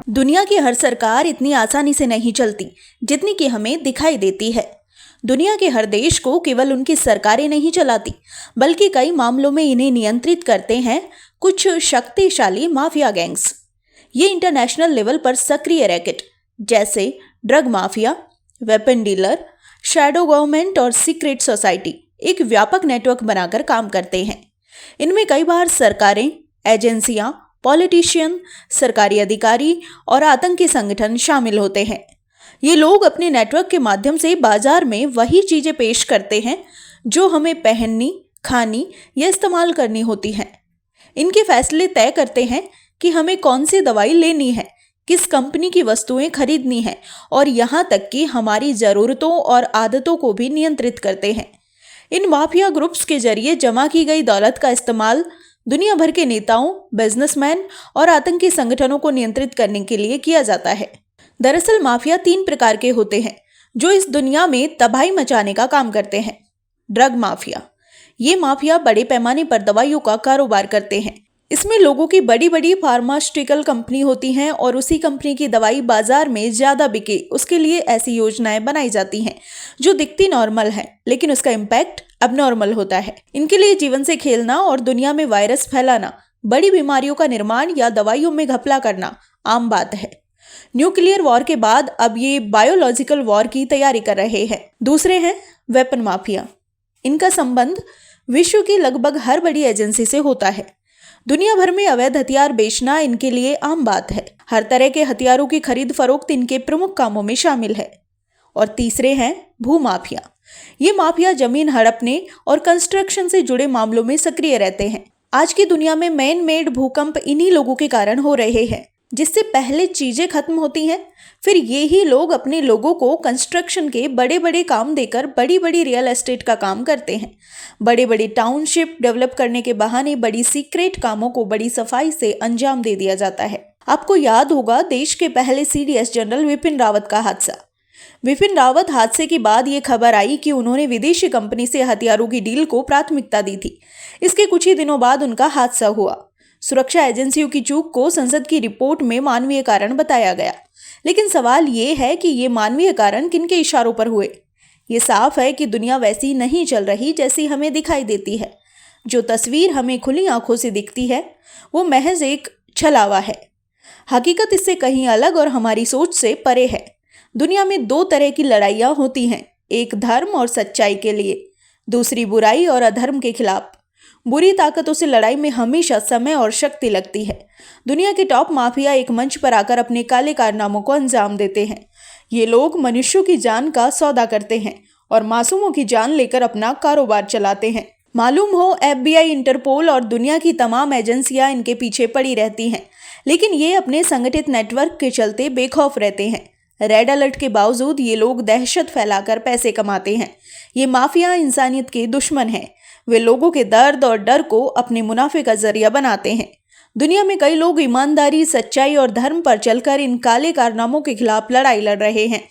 दुनिया की हर सरकार इतनी आसानी से नहीं चलती जितनी कि हमें दिखाई देती है। दुनिया के हर देश को केवल उनकी सरकारें नहीं चलाती, बल्कि कई मामलों में इन्हें नियंत्रित करते हैं कुछ शक्तिशाली माफिया गैंग्स। ये इंटरनेशनल लेवल पर सक्रिय रैकेट जैसे drug mafia, weapon dealer, shadow government और सीक्रेट सोसाइटी एक व्यापक नेटवर्क बनाकर काम करते हैं। इनमें कई बार सरकारें, एजेंसियां, पॉलिटिशियन, सरकारी अधिकारी और आतंकी संगठन शामिल होते हैं। ये लोग अपने नेटवर्क के माध्यम से बाजार में वही चीजें पेश करते हैं जो हमें पहननी, खानी या इस्तेमाल करनी होती हैं। इनके फैसले तय करते हैं कि हमें कौन सी दवाई लेनी है, किस कंपनी की वस्तुएं खरीदनी है और यहाँ तक कि हमारी ज़रूरतों और आदतों को भी नियंत्रित करते हैं। इन माफिया ग्रुप्स के जरिए जमा की गई दौलत का इस्तेमाल दुनिया भर के नेताओं, बिजनेसमैन और आतंकी संगठनों को नियंत्रित करने के लिए किया जाता है। दरअसल माफिया 3 प्रकार के होते हैं जो इस दुनिया में तबाही मचाने का काम करते हैं। ड्रग माफिया, ये माफिया बड़े पैमाने पर दवाइयों का कारोबार करते हैं। इसमें लोगों की बड़ी बड़ी फार्मास्यूटिकल कंपनी होती हैं और उसी कंपनी की दवाई बाजार में ज़्यादा बिके, उसके लिए ऐसी योजनाएं बनाई जाती हैं जो दिखती नॉर्मल है लेकिन उसका इम्पैक्ट अबनॉर्मल होता है। इनके लिए जीवन से खेलना और दुनिया में वायरस फैलाना, बड़ी बीमारियों का निर्माण या दवाइयों में घपला करना आम बात है। न्यूक्लियर वॉर के बाद अब ये बायोलॉजिकल वॉर की तैयारी कर रहे हैं। दूसरे हैं वेपन माफिया। इनका संबंध विश्व की लगभग हर बड़ी एजेंसी से होता है। दुनिया भर में अवैध हथियार बेचना इनके लिए आम बात है। हर तरह के हथियारों की खरीद फरोख्त इनके प्रमुख कामों में शामिल है। और तीसरे हैं भूमाफिया। ये माफिया जमीन हड़पने और कंस्ट्रक्शन से जुड़े मामलों में सक्रिय रहते हैं। आज की दुनिया में मैन मेड भूकंप इन्हीं लोगों के कारण हो रहे हैं, जिससे पहले चीजें खत्म होती हैं, फिर ये ही लोग अपने लोगों को कंस्ट्रक्शन के बड़े बड़े काम देकर बड़ी बड़ी रियल एस्टेट का काम करते हैं। बड़े बड़े टाउनशिप डेवलप करने के बहाने बड़ी सीक्रेट कामों को बड़ी सफाई से अंजाम दे दिया जाता है। आपको याद होगा देश के पहले CDS जनरल विपिन रावत का हादसा। विपिन रावत हादसे के बाद ये खबर आई कि उन्होंने विदेशी कंपनी से हथियारों की डील को प्राथमिकता दी थी। इसके कुछ ही दिनों बाद उनका हादसा हुआ। सुरक्षा एजेंसियों की चूक को संसद की रिपोर्ट में मानवीय कारण बताया गया, लेकिन सवाल ये है कि ये मानवीय कारण किनके इशारों पर हुए। ये साफ है कि दुनिया वैसी नहीं चल रही जैसी हमें दिखाई देती है। जो तस्वीर हमें खुली आंखों से दिखती है वो महज एक छलावा है। हकीकत इससे कहीं अलग और हमारी सोच से परे है। दुनिया में 2 तरह की लड़ाइयाँ होती हैं, एक धर्म और सच्चाई के लिए, दूसरी बुराई और अधर्म के खिलाफ। बुरी ताकतों से लड़ाई में हमेशा समय और शक्ति लगती है। दुनिया के टॉप माफिया एक मंच पर आकर अपने काले कारनामों को अंजाम देते हैं। ये लोग मनुष्यों की जान का सौदा करते हैं और मासूमों की जान लेकर अपना कारोबार चलाते हैं। मालूम हो FBI, इंटरपोल और दुनिया की तमाम एजेंसियां इनके पीछे पड़ी रहती हैं, लेकिन ये अपने संगठित नेटवर्क के चलते बेखौफ रहते हैं। रेड अलर्ट के बावजूद ये लोग दहशत फैलाकर पैसे कमाते हैं। ये माफिया इंसानियत के दुश्मन हैं। वे लोगों के दर्द और डर को अपने मुनाफे का जरिया बनाते हैं। दुनिया में कई लोग ईमानदारी, सच्चाई और धर्म पर चलकर इन काले कारनामों के खिलाफ लड़ाई लड़ रहे हैं।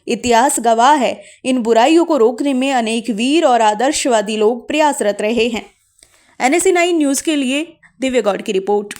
इतिहास गवाह है, इन बुराइयों को रोकने में अनेक वीर और आदर्शवादी लोग प्रयासरत रहे हैं। NSA 9 न्यूज़ के लिए दिव्य गौड़ की रिपोर्ट।